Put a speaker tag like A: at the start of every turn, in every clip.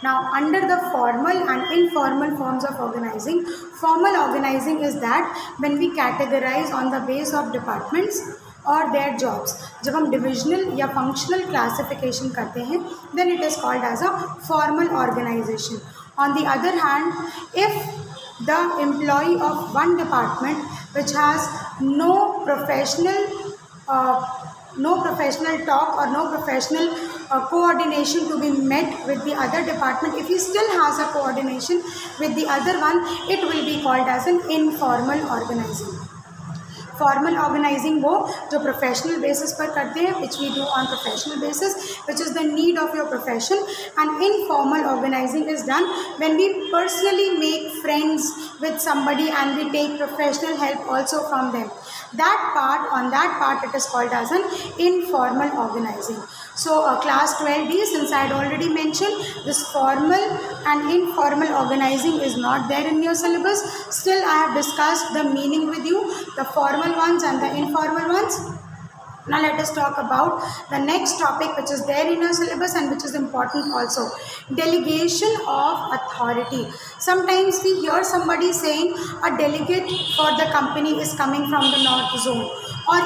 A: Now, under the formal and informal forms of organizing, formal organizing is that when we categorize on the base of departments or their jobs. जब हम divisional या functional classification करते हैं, then it is called as a formal organization. On the other hand, if the employee of one department which has no professional talk or no professional coordination to be met with the other department, if he still has a coordination with the other one, it will be called as an informal organizing. Formal organising वो जो professional basis पर करते हैं, which we do on professional basis, which is the need of your profession. And informal organising is done when we personally make friends with somebody and we take professional help also from them. On that part it is called as an informal organizing. So class 12D, since I had already mentioned, this formal and informal organizing is not there in your syllabus. Still I have discussed the meaning with you, the formal ones and the informal ones. Now let us talk about the next topic which is there in our syllabus and which is important also. Delegation of authority. Sometimes we hear somebody saying a delegate for the company is coming from the north zone, or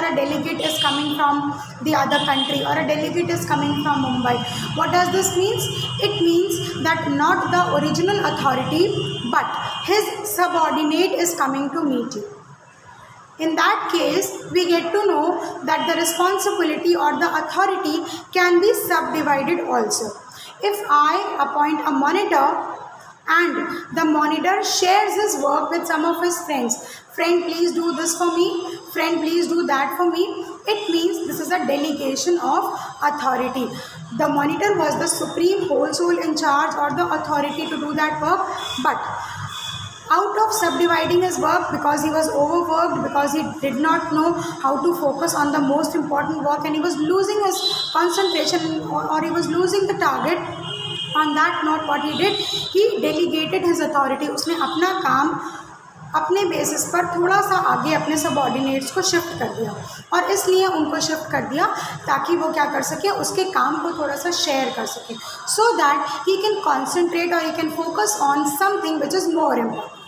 A: a delegate is coming from the other country, or a delegate is coming from Mumbai. What does this mean? It means that not the original authority but his subordinate is coming to meet you. In that case, we get to know that the responsibility or the authority can be subdivided also. If I appoint a monitor and the monitor shares his work with some of his friends, friend please do this for me, friend please do that for me, it means this is a delegation of authority. The monitor was the supreme whole soul in charge or the authority to do that work, but out of subdividing his work, because he was overworked, because he did not know how to focus on the most important work and he was losing his concentration or he was losing the target, on that note what he did, he delegated his authority. उसने अपना काम अपने basis पर थोड़ा सा आगे अपने subordinates को शिफ्ट कर दिया, और इसलिए उनको शिफ्ट कर दिया ताकि वो क्या कर सके, उसके काम को थोड़ा सा शेयर कर सके, so that he can concentrate और he can focus on something which is more important.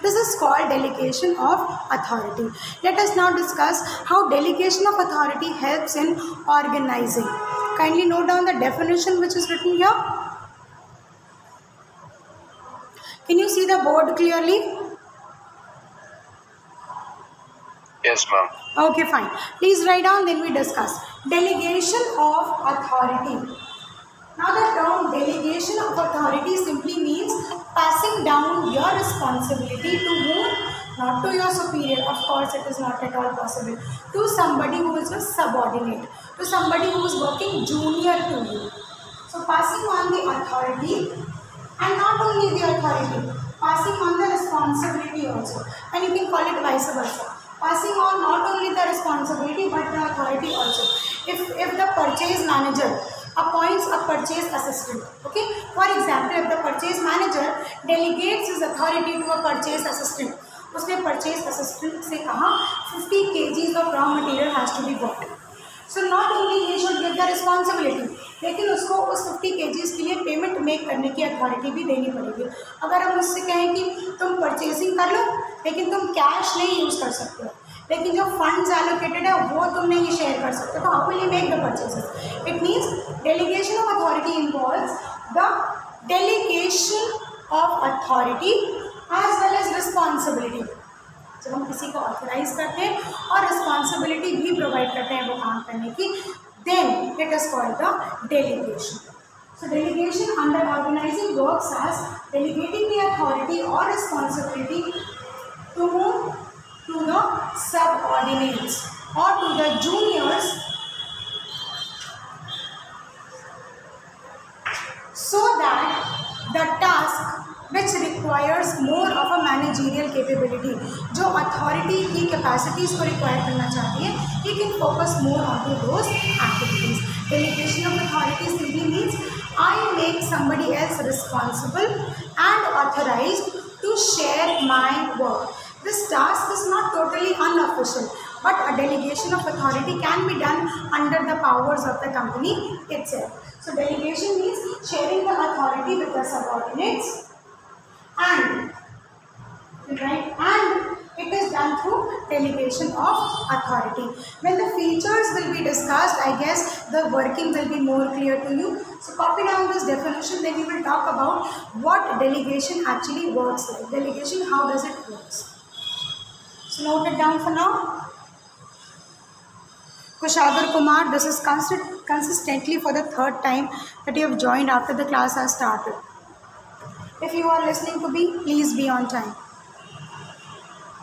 A: This is called delegation of authority. Let us now discuss how delegation of authority helps in organizing. Kindly note down the definition which is written here. Can you see the board clearly?
B: Yes, ma'am.
A: Okay, fine. Please write down, then we discuss. Delegation of authority. Now the term delegation of authority simply means passing down your responsibility to whom? Not to your superior, of course it is not at all possible, to somebody who is a subordinate, to somebody who is working junior to you. So passing on the authority, and not only the authority, passing on the responsibility also, and you can call it vice versa. Passing on not only the responsibility but the authority also. If the purchase manager appoints a purchase assistant, okay, for example, if the purchase manager delegates his authority to a purchase assistant, उसने purchase assistant से कहा 50 kgs of raw material has to be bought, so not only he should give the responsibility, लेकिन उसको उस 50 kgs के लिए payment make करने की अथॉरिटी भी देनी पड़ेगी. अगर हम उससे कहें कि तुम परचेसिंग कर लो लेकिन तुम कैश नहीं यूज़ कर सकते हो, लेकिन जो फंड्स एलोकेटेड है वो तुम नहीं शेयर कर सकते, तो how will you make the purchases? It means delegation of authority involves the delegation of authority as well as responsibility. जब हम किसी को ऑथराइज करते हैं और रिस्पॉन्सिबिलिटी भी प्रोवाइड करते हैं वो काम करने की, then it is called the delegation. So delegation under organizing works as delegating the authority or responsibility to whom? To the subordinates or to the juniors, so that the task which requires more of a managerial capability, जो authority की capacities को require करना चाहती है, he can focus more onto those activities. Delegation of authority simply means I make somebody else responsible and authorized to share my work. This task is not totally unofficial. but a delegation of authority can be done under the powers of the company itself. So delegation means sharing the authority with the subordinates, and it is done through delegation of authority. When the features will be discussed, I guess the working will be more clear to you. So copy down this definition, then we will talk about what delegation actually works like. Delegation, how does it works? So note it down for now. Kushagar Kumar, this is consistently for the third time that you have joined after the class has started. If you are listening to me, please be on time.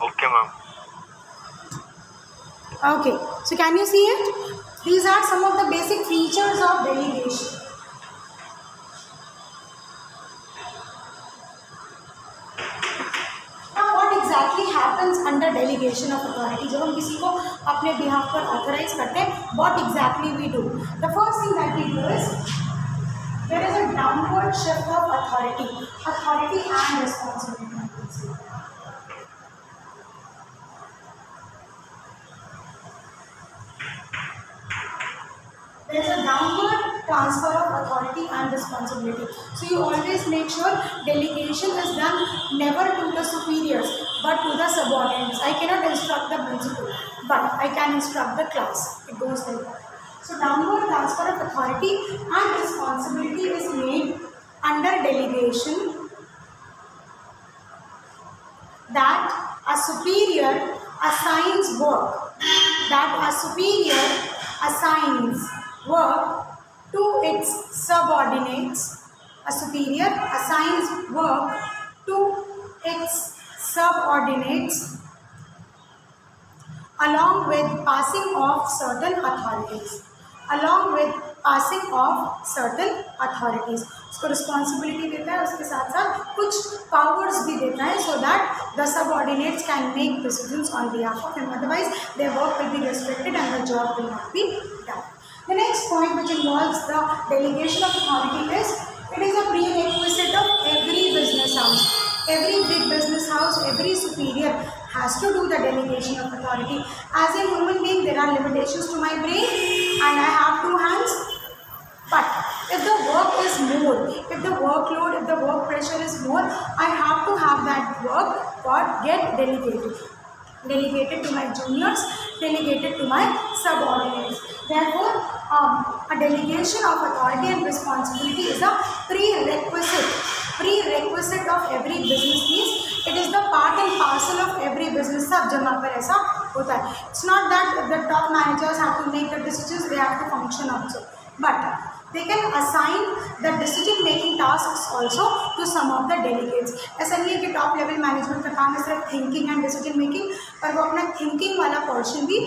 B: Okay, ma'am.
A: Okay, so can you see it? These are some of the basic features of delegation. Now, what exactly happens under delegation of authority? जब हम किसी को अपने behalf पर authorize करते हैं, what exactly we do? The first thing that we do is there is a downward shift of authority and responsibility. There is a downward transfer of authority and responsibility. So you always make sure delegation is done never to the superiors but to the subordinates. I cannot instruct the principal, but I can instruct the class. It goes like that. So downward transfer of authority and responsibility is made under delegation, that a superior assigns work. To its subordinates. A superior assigns work to its subordinates along with passing off certain authorities. उसको responsibility देता है, उसके साथ साथ कुछ powers भी देता है, so that the subordinates can make decisions on behalf of him. Otherwise, their work will be restricted and the job will not be done. The next point which involves the delegation of authority is it is a prerequisite of every business house. Every big business house, every superior has to do the delegation of authority. As a human being, there are limitations to my brain and I have 2 hands. But if the work is more, if the workload, if the work pressure is more, I have to have that work get delegated to my juniors, delegated to my subordinates. Therefore, a delegation of authority and responsibility is a prerequisite of every business means it is the part and parcel of every business. सब जगह पर ऐसा होता है. It's not that the top managers have to make the decisions; they have to function also. But they can assign the decision making tasks also to some of the delegates. ऐसा नहीं है कि टॉप लेवल मैनेजमेंट का काम है सिर्फ thinking and decision making, पर वो अपना थिंकिंग वाला पोर्शन भी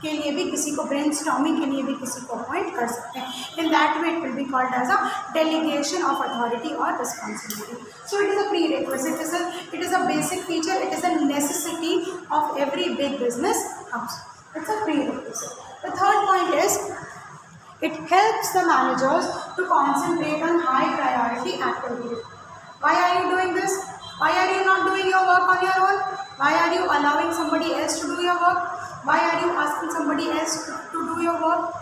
A: के लिए भी किसी को ब्रेनस्टॉर्मिंग के लिए भी किसी को अपॉइंट कर सकते हैं. In that way it will be called as a delegation of authority और responsibility. So it is a prerequisite, it is a basic feature, it is a necessity of every big business house. It's a prerequisite. The third point is it helps the managers to concentrate on high priority activities. Why are you doing this? Why are you not doing your work on your own? Why are you allowing somebody else to do your work? Why are you asking somebody else to do your work?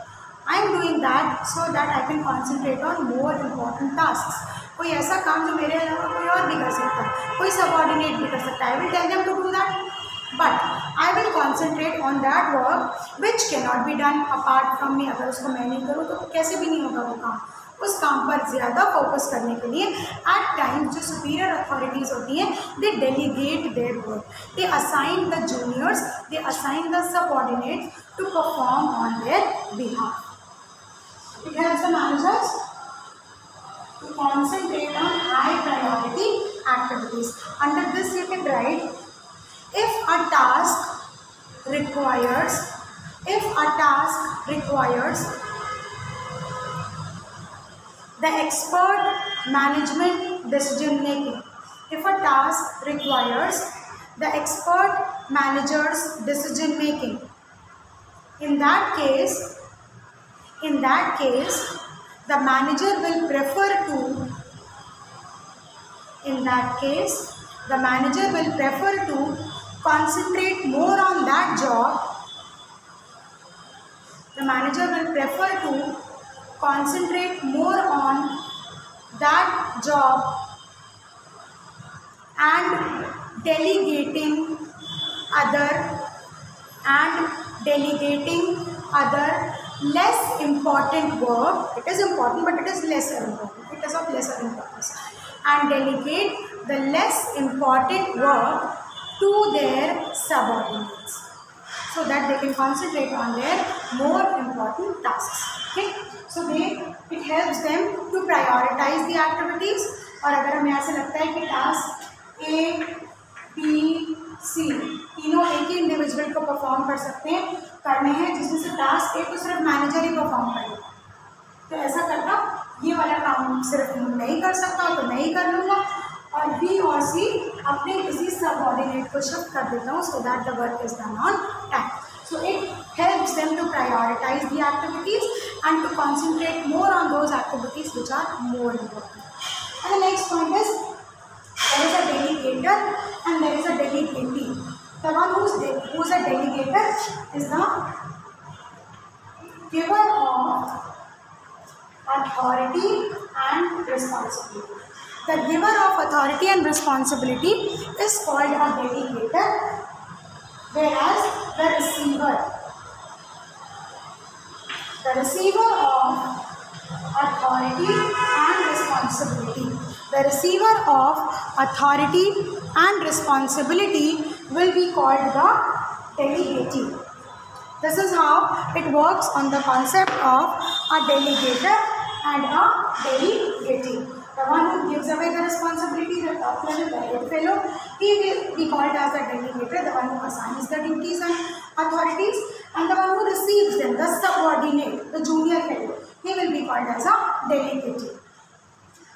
A: I am doing that so that I can concentrate on more important tasks. कोई ऐसा काम जो मेरे अलावा कोई और भी कर सकता है, कोई सबऑर्डिनेट भी कर सकता है. I will tell them to do that. But I will concentrate on that work which cannot be done apart from me. अगर उसको मैं नहीं करूँ तो कैसे भी नहीं होगा वो काम. उस काम पर ज़्यादा फोकस करने के लिए at times जो superior authorities होती हैं they delegate their work. They assign the juniors, they assign the subordinates to perform on their behalf. It helps the managers to concentrate on high priority activities. Under this you can write if a task requires the expert management decision making. If a task requires the expert manager's decision making, in that case, the manager will prefer to concentrate more on that job the manager will prefer to concentrate more on that job and delegating other less important work. It is important, but it is lesser important. It is of lesser importance. And delegate the less important work to their subordinates, so that they can concentrate on their more important tasks. Okay, so it helps them to prioritize the activities. और अगर हमें ऐसा लगता है कि task A, B, C तीनों एक ही individual को परफॉर्म कर सकते हैं, करने हैं, जिसमें से टास्क A को सिर्फ मैनेजर ही परफॉर्म करेगा, तो ऐसा करना, ये वाला काम सिर्फ नहीं कर सकता तो मैं ही कर लूँगा, और B और C अपने किसी सबऑर्डिनेट को शिफ्ट कर देता हूँ, so that the work is done on time. So it helps them to prioritize the activities and to concentrate more on those activities which are more important. And the next point is, there is a delegator and there is a delegatee. The one who's a delegator is the giver of authority and responsibility. The giver of authority and responsibility is called a delegator, whereas the receiver of authority and responsibility, will be called the delegatee. This is how it works on the concept of a delegator and a delegatee. The one who gives away the responsibility, the top level, the head fellow, he will be called as the delegator, the one who assigns the duties and authorities, and the one who receives them, the subordinate, the junior fellow, he will be called as a delegatee.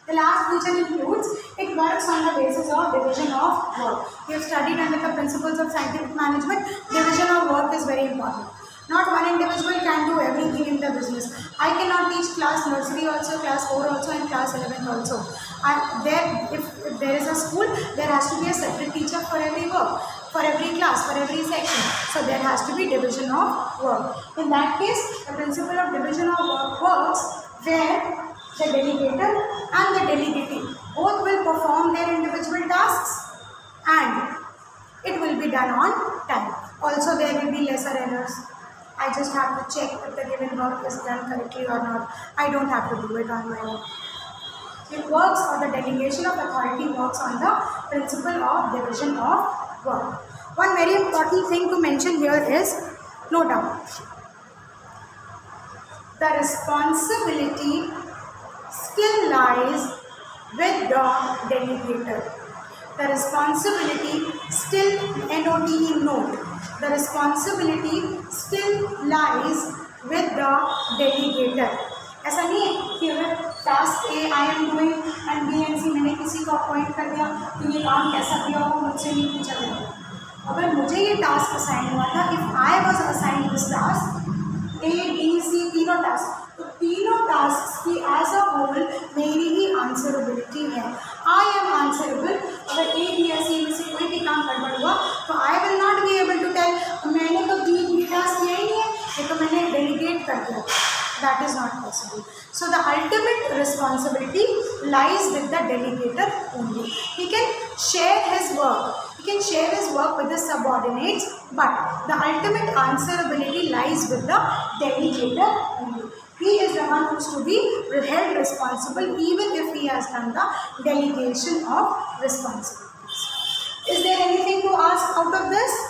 A: The last feature includes, it works on the basis of division of work. We have studied under the principles of scientific management, division of work is very important. Not one individual can do everything in the business. I cannot teach class nursery also, class 4 also, and class 11 also. If there is a school, there has to be a separate teacher for every work, for every class, for every section. So there has to be division of work. In that case, the principle of division of work works where the delegator and the delegatee both will perform their individual tasks and it will be done on time. Also, there will be lesser errors. I just have to check if the given work is done correctly or not. I don't have to do it on my own. It works, or the delegation of authority works on the principle of division of work. One very important thing to mention here is, note down, the responsibility still lies with the delegator. The responsibility still, note, the responsibility still lies with the delegator. ऐसा नहीं है कि अगर task A I am doing and B and C मैंने किसी को appoint कर दिया तो ये काम कैसा किया होगा मुझसे नहीं पूछा गया. अगर मुझे ये टास्क असाइन हुआ था, if I was assign this task A B C तीनों टास्क, तो तीनों टास्क की एज अ होल मेरी ही आंसरेबिलिटी है. I am answerable. अगर ए बी या सी में से कोई भी काम गड़बड़ हुआ तो I will not be able to tell मैंने तो तीन टास्क किया ही नहीं है, ये तो मैंने डेलीगेट कर दिया. That is not possible. So the ultimate responsibility lies with the delegator only. He can share his work with the subordinates, but the ultimate answerability lies with the delegator only. He is the one who is to be held responsible even if he has done the delegation of responsibilities. Is there anything to ask out of this?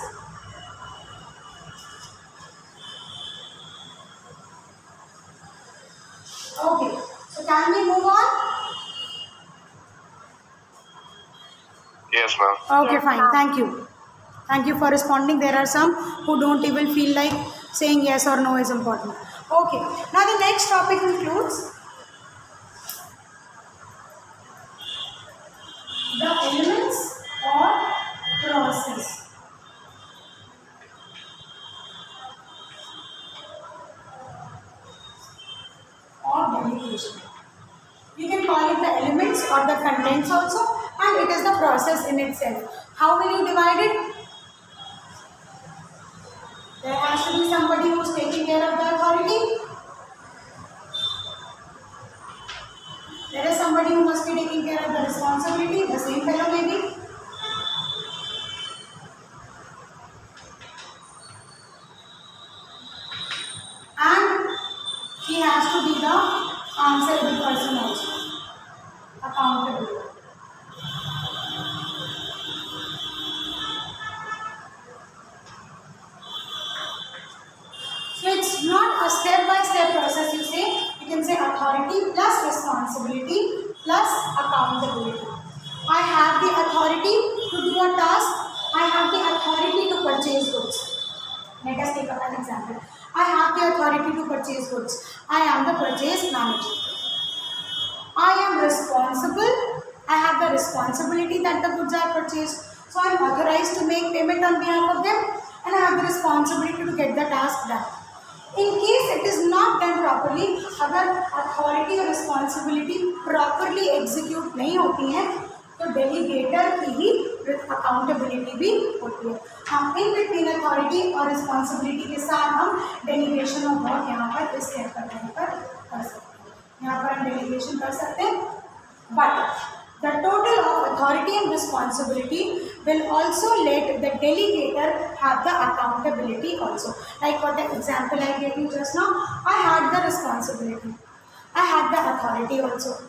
A: Okay, so can we move on?
B: Yes, ma'am.
A: Okay,
C: Yes,
A: fine.
C: ma'am.
A: Thank you. Thank you for responding. There are some who don't even feel like saying yes or no is important. Okay, now the next topic includes the elements or process of delegation. You can call it the elements or the contents also, and it is the process in itself. How will you divide it? There has to be somebody who is taking care of the authority. There is somebody who must be taking care of the responsibility, the same fellow maybe. And he has to be the answerable person also, accountable. So it's not a step-by-step process, you say. You can say authority plus responsibility plus accountability. I have the authority to do a task. I have the authority to purchase goods. Let us take up an example. I have the authority to purchase goods. I am the purchase manager. I am responsible. I have the responsibility that the goods are purchased. So I am authorized to make payment on behalf of them, and I have the responsibility to get the task done. In case it is not done properly, अगर authority और responsibility properly execute नहीं होती है, तो delegator की ही accountability भी होती है. हम in between authority और responsibility के साथ हम delegation of work यहाँ पर इस step पर कर सकते हैं. यहाँ पर हम delegation कर सकते हैं, but the total of authority and responsibility will also let the delegator have the accountability also. Like what the example I gave you just now, I had the responsibility, I had the authority also,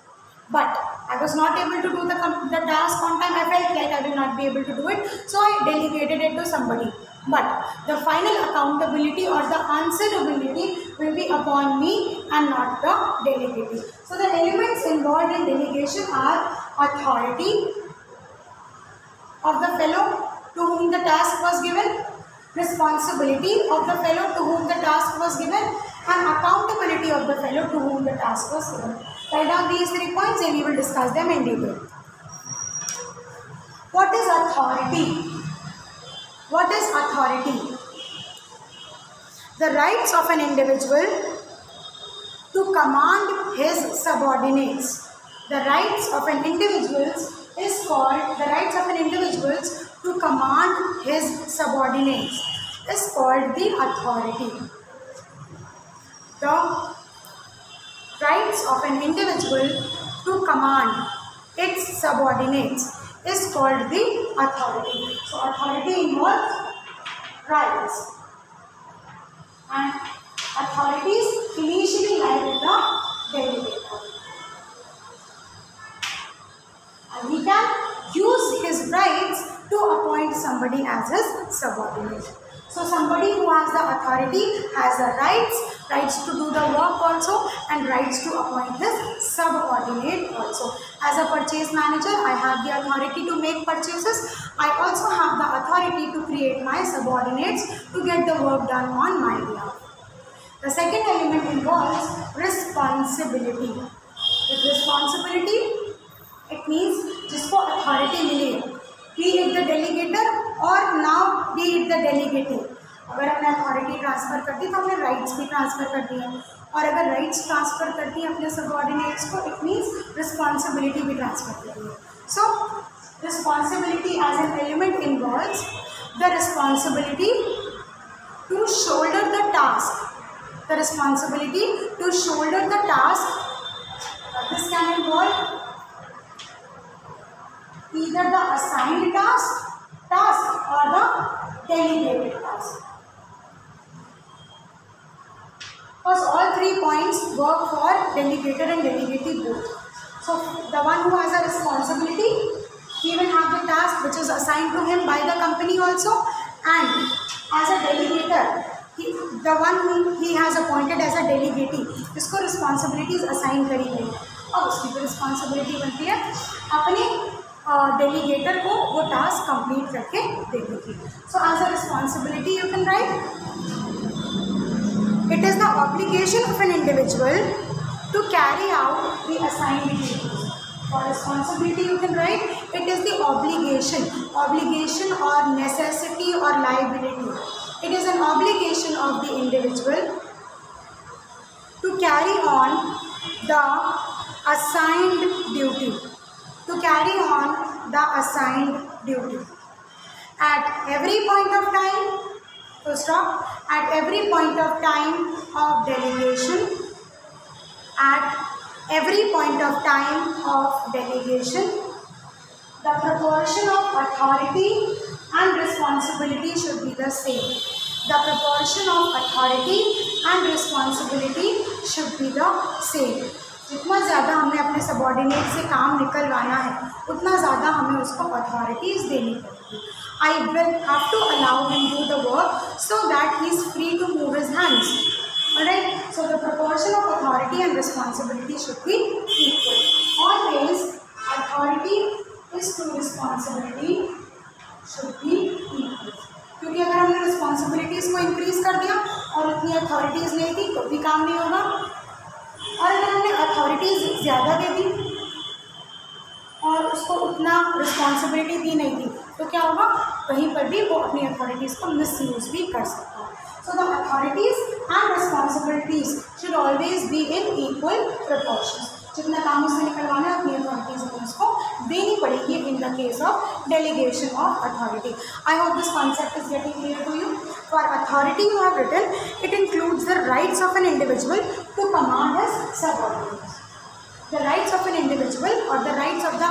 A: but I was not able to do the task on time. I felt like I will not be able to do it, so I delegated it to somebody. But the final accountability or the answerability will be upon me and not the delegating. So the elements involved in delegation are authority of the fellow to whom the task was given, responsibility of the fellow to whom the task was given, and accountability of the fellow to whom the task was given. Write down these 3 points and we will discuss them in detail. What is authority? What is authority? The rights of an individual to command his subordinates. The rights of an individual is called, the rights of an individual to command his subordinates is called the authority. The rights of an individual to command its subordinates is called the authority. So authority involves rights, and authorities initially lie with the delegator, and he can use his rights to appoint somebody as his subordinate. So somebody who has the authority has the rights to do the work also, and rights to appoint his subordinate also. As a purchase manager, I have the authority to make purchases. I also have the authority to create my subordinates to get the work done on my behalf. The second element involves responsibility. With responsibility, it means जिसको authority मिले, be it the delegator or now be it the delegating. अगर हमने authority transfer कर दी तो हमने rights भी transfer कर दी है, और अगर rights transfer कर दी अपने subordinates को, it means responsibility भी transfer कर दी है. So responsibility as an element involves the responsibility to shoulder the task. The responsibility to shoulder the task. This can involve either the assigned task or the delegated task. Because all 3 points work for delegator and delegatee both. So the one who has a responsibility, he will have the task which is assigned to him by the company also, and as a delegator, the one whom he has appointed as a delegatee, इसको responsibilities assign करी गई और उसकी भी responsibility बनती है अपने delegator को वो task complete करके देने की. So as a responsibility you can write, it is the obligation of an individual to carry out the assigned duties. For responsibility you can write, it is the obligation or necessity or liability. It is an obligation of the individual to carry on the assigned duty. To carry on the assigned duty. At every point of time, full stop, at every point of time of delegation, the proportion of authority and responsibility should be the same. The proportion of authority and responsibility should be the same. जितना ज़्यादा हमने अपने subordinate से काम निकलवाना है उतना ज़्यादा हमें उसको अथॉरिटीज़ देनी पड़ेगी. I will have to allow him to do the work so that he is free to move his hands. Alright, so the proportion of authority and responsibility should be equal. Always authority is to responsibility should be equal. क्योंकि अगर हमने responsibilities को increase कर दिया और उतनी authorities नहीं दी तो भी काम नहीं होगा, और अगर हमने अथॉरिटीज़ ज़्यादा दे दी और उसको उतना रिस्पॉन्सिबिलिटी दी नहीं दी तो क्या होगा, वहीं पर भी वो अपनी अथॉरिटीज़ को मिसयूज़ भी कर सकता है. So the authorities and responsibilities should always be in equal proportion. जितना काम उससे निकलवाना है अपनी अथॉरिटीज़ में उसको देनी पड़ेगी in the case of delegation of authority. I hope this concept is getting clear to you. For authority you have written it includes the rights of an individual to command his subordinates. The rights of an individual or the rights of the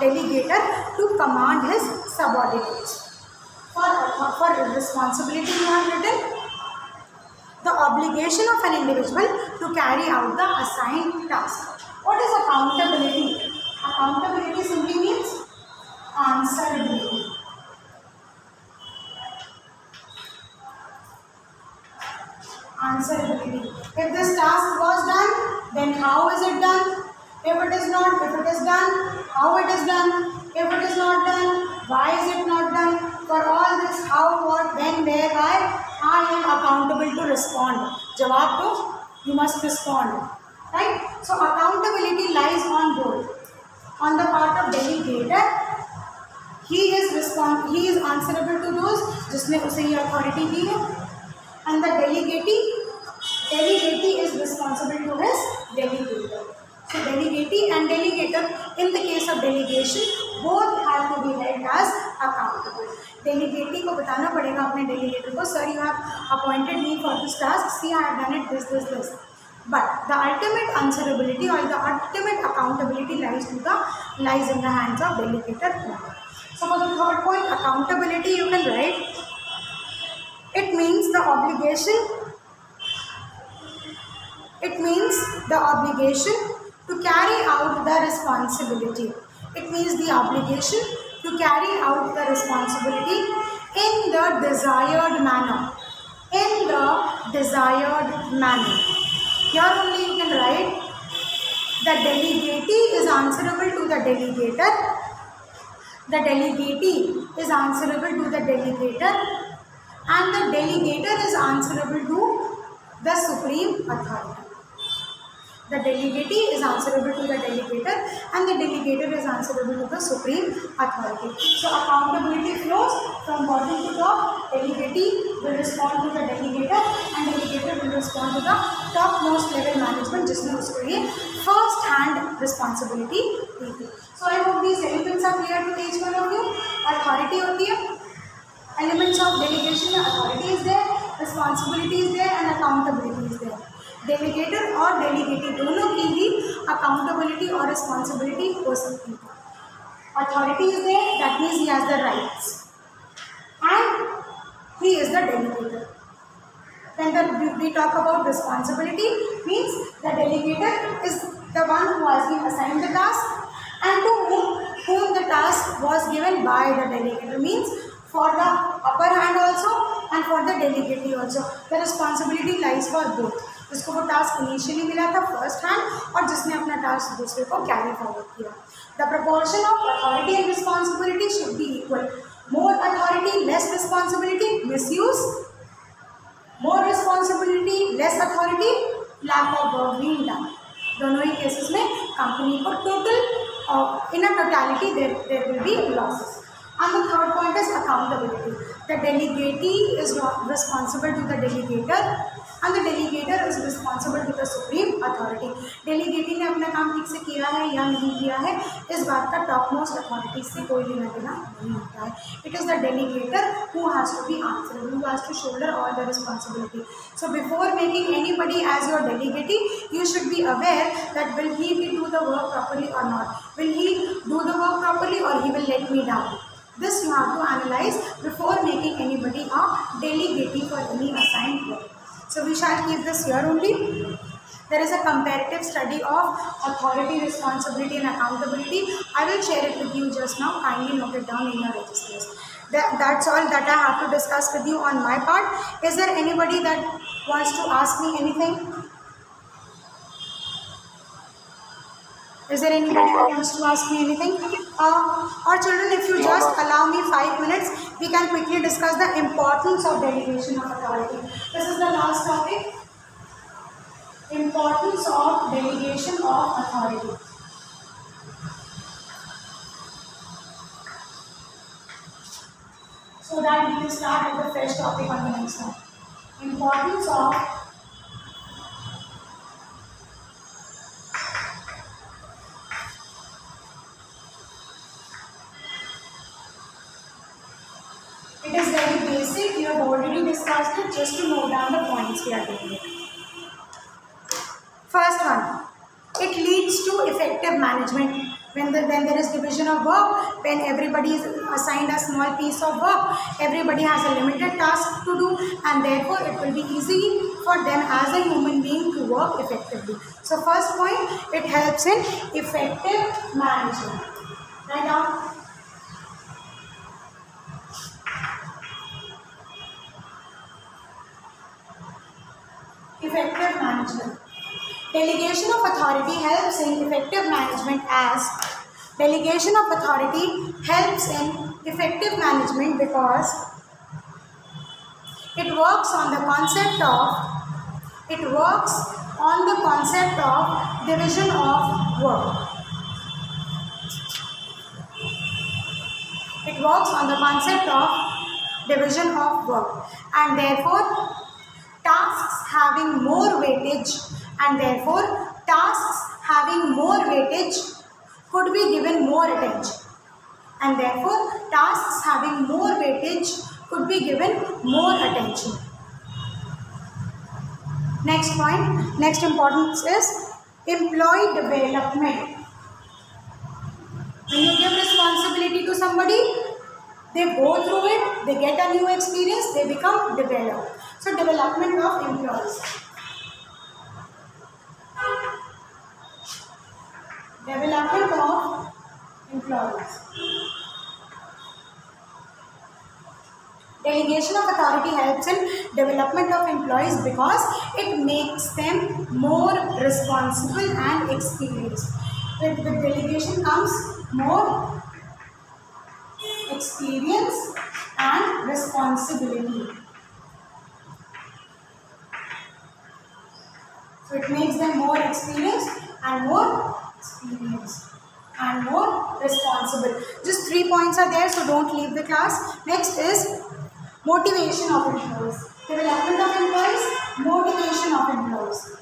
A: delegator to command his subordinates. For responsibility you have written the obligation of an individual to carry out the assigned task. What is accountability? Accountability simply means answerability. Answerability. If this task was done, then how is it done? If it is not, if it is done, how it is done? If it is not done, why is it not done? For all this, how, what, when, where, why, I am accountable to respond. Jawab do, you must respond. Right? So accountability lies on both. On the part of delegator, he is answerable to those जिसने उसे ये authority दी है. And the delegatee is responsible to his delegator. So delegatee and delegator in the case of delegation both have to be held as accountable. Delegatee को बताना पड़ेगा अपने delegator को, sir you have appointed me for this task, see I have done it this. But the ultimate answerability or the ultimate accountability lies in the hands of delegator. So for the third point, accountability, you can write. It means the obligation to carry out the responsibility. It means the obligation to carry out the responsibility in the desired manner. Here only you can write the delegatee is answerable to the delegator. The delegatee is answerable to the delegator. And the delegator is answerable to the supreme authority. The delegatee is answerable to the delegator and the delegator is answerable to the supreme authority. So accountability flows from bottom to top. Delegatee will respond to the delegator and delegator will respond to the topmost level management जिसने उसके लिए first hand responsibility दी थी. So I hope these elements are clear to each one of you. Authority होती है, elements of delegation में authority is there, responsibility is there and accountability is there. Delegator और delegatee दोनों की ही accountability और responsibility हो सकती है. Authority is there, that means he has the rights and he is the delegator. When we talk about responsibility, means the delegator is the one who has been assigned the task and to whom the task was given by the delegator. Means for the upper hand also and for the delegatee also, the responsibility lies for both. जिसको वो task initially मिला था first hand और जिसने अपना task दूसरे को carry forward किया. The proportion of authority and responsibility should be equal. More authority less responsibility, misuse. More responsibility less authority, lack of work being done. दोनों ही केसेस में कंपनी को total in a totality there will be losses. And the third point is accountability. The delegatee is responsible to the delegator and the delegator is responsible to the supreme authority. Delegating ने अपना काम ठीक से किया है या नहीं किया है, इस बात का टॉप मोस्ट अथॉरिटी से कोई लेना देना नहीं होता है. It is the delegator who has to be answerable, who has to shoulder all the responsibility. So before making anybody as your delegate, you should be aware that will he do the work properly or not. Will he do the work properly or he will let me down? This you have to analyze before making anybody a delegate for any assigned work. So we shall keep this here only. There is a comparative study of authority, responsibility and accountability. I will share it with you just now. Kindly note it down in your registers. That's all that I have to discuss with you on my part. Is there anybody that wants to ask me anything? Is there anybody who wants to ask me anything? Or children, if you just allow me 5 minutes, we can quickly discuss the importance of delegation of authority. This is the last topic. Importance of delegation of authority. So that we will start with the fresh topic on the next one. Importance of it is very basic. You have already discussed it. Just to note down the points we are doing it. First one, it leads to effective management. When there is division of work, when everybody is assigned a small piece of work, everybody has a limited task to do, and therefore it will be easy for them as a human being to work effectively. So first point, it helps in effective management. Right now. Effective management. Delegation of authority helps in effective management as delegation of authority helps in effective management because it works on the concept of division of work. It works on the concept of division of work, and therefore tasks having more weightage could be given more attention, and therefore tasks having more weightage could be given more attention. Next point, next importance is employee development. When you give responsibility to somebody, they go through it, they get a new experience, they become developed. So development of employees. Development of employees. Delegation of authority helps in development of employees because it makes them more responsible and experienced. With delegation comes more experience and responsibility. So it makes them more experienced and more responsible. Just 3 points are there, so don't leave the class. Next is motivation of employees. Development of employees, motivation of employees.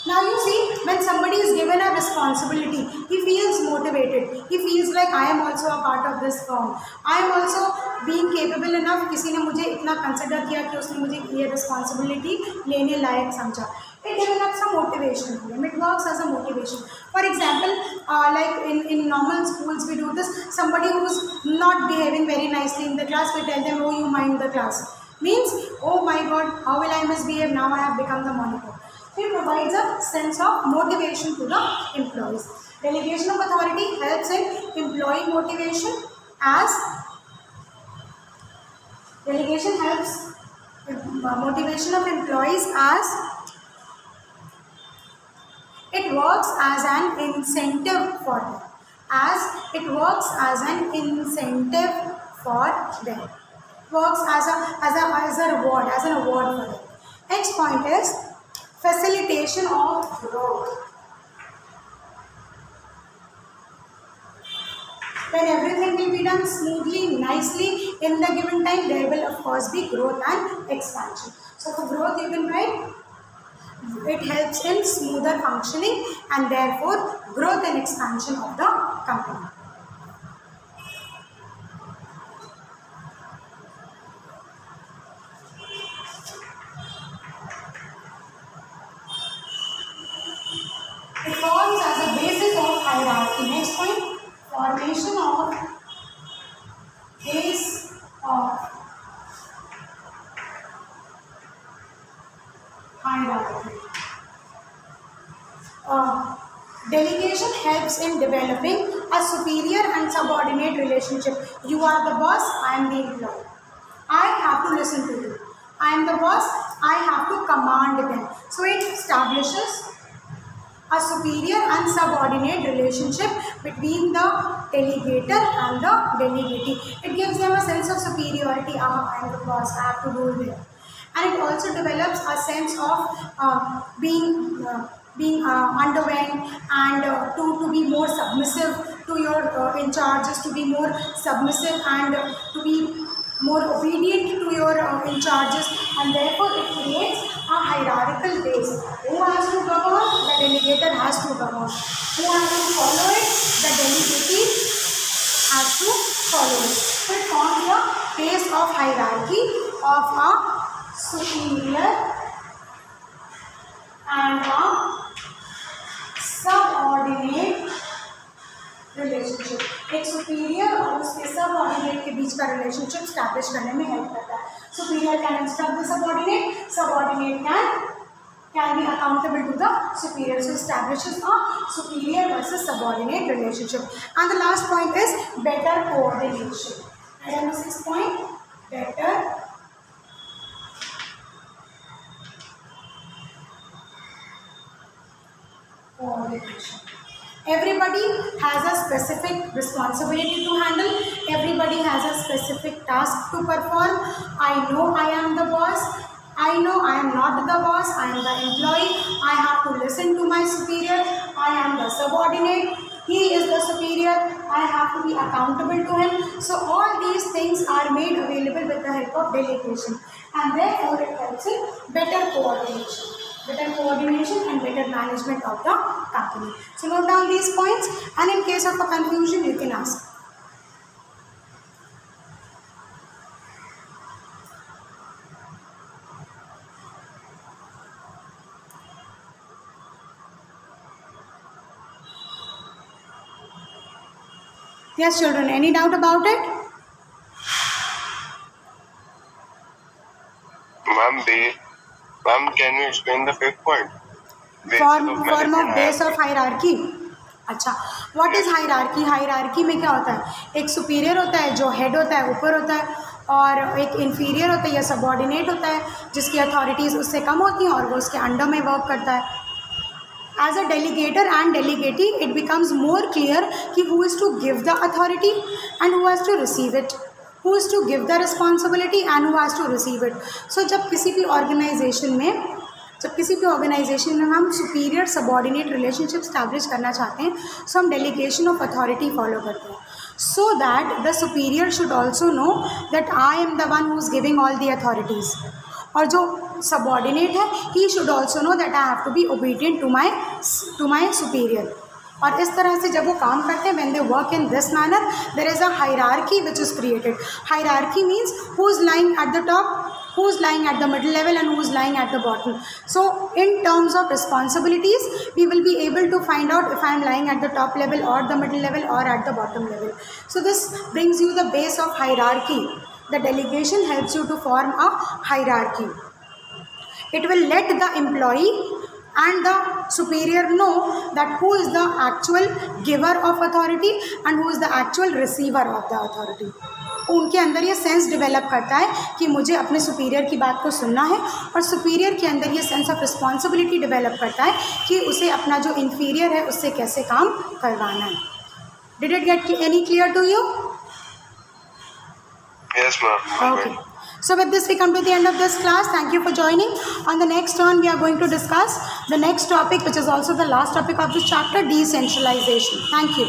A: Now you see, when somebody is given a responsibility, he feels motivated. He feels like I am also a part of this firm. I am also being capable enough. किसी ने मुझे इतना consider किया कि उसने मुझे ये responsibility लेने लायक समझा. It develops a motivation for him. It works as a motivation. For example, like in normal schools we do this. Somebody who is not behaving very nicely in the class, we tell them, oh, you mind the class. Means, oh my God, how will I misbehave? Now I have become the monitor. So it provides a sense of motivation to the employees. Delegation of authority helps in employee motivation as delegation helps motivation of employees as it works as an incentive for them. Works as an award for them. Next point is facilitation of growth. When everything will be done smoothly, nicely in the given time, there will of course be growth and expansion. So for growth you can write, it helps in smoother functioning and therefore growth and expansion of the company. It forms as a basis of hierarchy. Next point, formation of base of hierarchy. Delegation helps in developing a superior and subordinate relationship. You are the boss, I am the employee. I have to listen to you. I am the boss, I have to command them. So it establishes a superior and subordinate relationship between the delegator and the delegatee. It gives them a sense of superiority. I am the boss, I have to rule them. And it also develops a sense of being underwent and to be more submissive to your in charges, to be more submissive and to be more obedient to your in charges, and therefore it creates a hierarchical base. Who has to govern? The delegator has to govern. Who has to follow it? The delegatee has to follow it. So it forms the base of hierarchy of a superior and a subordinate relationship. एक superior और उसके subordinate के बीच का relationship establish करने में help करता है. Superior can instruct the subordinate, subordinate can be accountable to the superior. So establishes a superior versus subordinate relationship. And the last point is better coordination. And the sixth point, better coordination. Everybody has a specific responsibility to handle. Everybody has a specific task to perform. I know I am the boss. I know I am not the boss. I am the employee. I have to listen to my superior. I am the subordinate. He is the superior. I have to be accountable to him. So all these things are made available with the help of delegation, and therefore it helps in better coordination. Better coordination and better management of the company. So note down these points, and in case of a confusion you can ask. Yes children, any doubt about it?
B: Ma'am, can you explain the fifth point?
A: Form of base of hierarchy. अच्छा, what is hierarchy? Hierarchy में क्या होता है? एक superior होता है जो head होता है, ऊपर होता है, और एक inferior होता है या subordinate होता है जिसकी authorities उससे कम होती हैं और वो उसके under में work करता है. As a delegator and delegatee, it becomes more clear कि who is to give the authority and who has to receive it. Who is to give the responsibility and who has to receive it. So जब किसी भी organization में हम superior subordinate relationship establish करना चाहते हैं, so हम delegation of authority follow करते हैं, so that the superior should also know that I am the one who is giving all the authorities. और जो subordinate है, he should also know that I have to be obedient to my superior. और इस तरह से जब वो काम करते हैं, when they work in this manner, there is a hierarchy which is created. Hierarchy means who is lying at the top, who is lying at the middle level, and who is lying at the bottom. So in terms of responsibilities, we will be able to find out if I am lying at the top level or the middle level or at the bottom level. So this brings you the base of hierarchy. The delegation helps you to form a hierarchy. It will let the employee and the superior know that who is the actual giver of authority and who is the actual receiver of the authority. उनके अंदर ये sense develop करता है कि मुझे अपने superior की बात को सुनना है, और सुपीरियर के अंदर ये सेंस ऑफ रिस्पॉन्सिबिलिटी डेवलप करता है कि उसे अपना जो इन्फीरियर है उससे कैसे काम करवाना है. Did it get any clear to you?
B: Yes, ma'am.
A: Okay. So with this we come to the end of this class. Thank you for joining. On the next one we are going to discuss the next topic, which is also the last topic of this chapter, decentralization. Thank you.